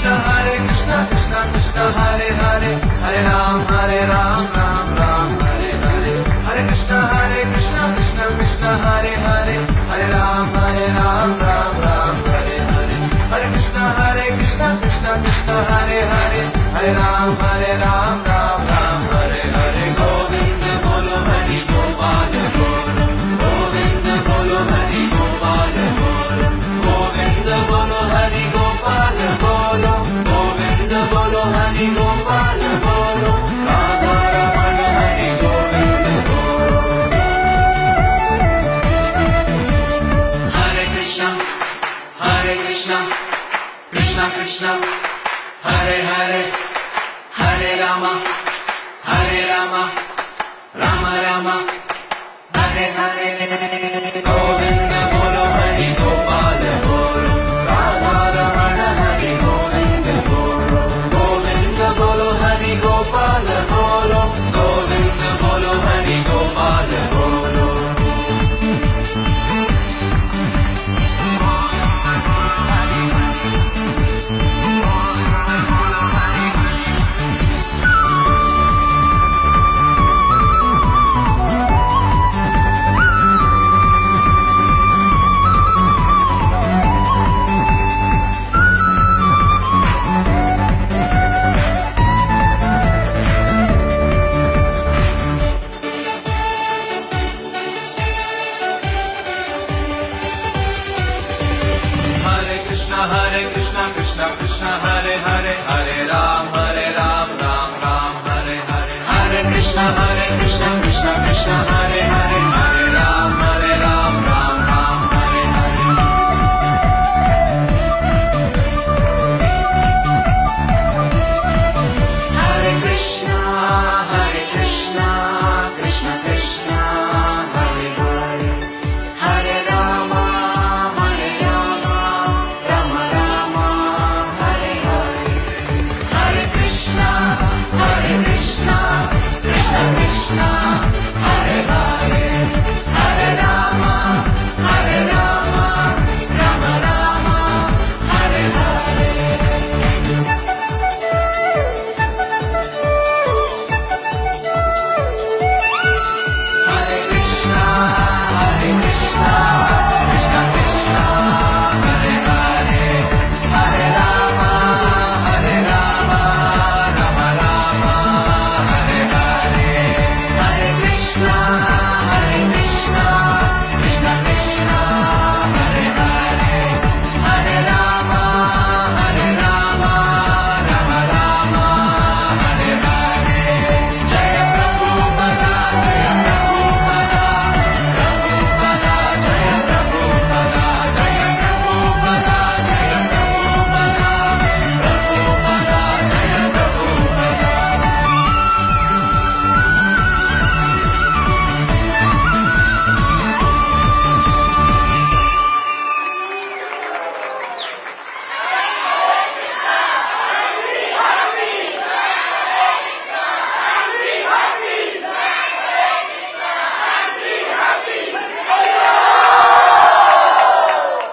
Krishna Krishna Hare Hare Hare Ram Ram Ram Hare Hare Hare Krishna Krishna Krishna Hare Hare Hare Ram Ram Ram Hare Hare Hare Krishna Krishna Krishna Hare Hare Hare Ram Ram Ram Hare Hare Govind Bolo Hari Gopal Golo Govind Bolo Hari Gopal Golo Govind Bolo Hari Gopal Golo Govind Bolo Hari Gopal Golo Radha Ramana Hari Govind Bolo Hare Krishna Krishna Krishna Hare Hare Hare Rama Rama Rama Hare Hare Govind Bolo Hari Gopal Bolo Radha Ramana Hari Govind Bolo Govind Bolo Hari Gopal Bolo Govind Bolo Hari Gopal Bolo Krishna Krishna Hare Hare Hare Ram Ram Ram Hare Hare Hare Krishna Krishna Krishna Hare Hare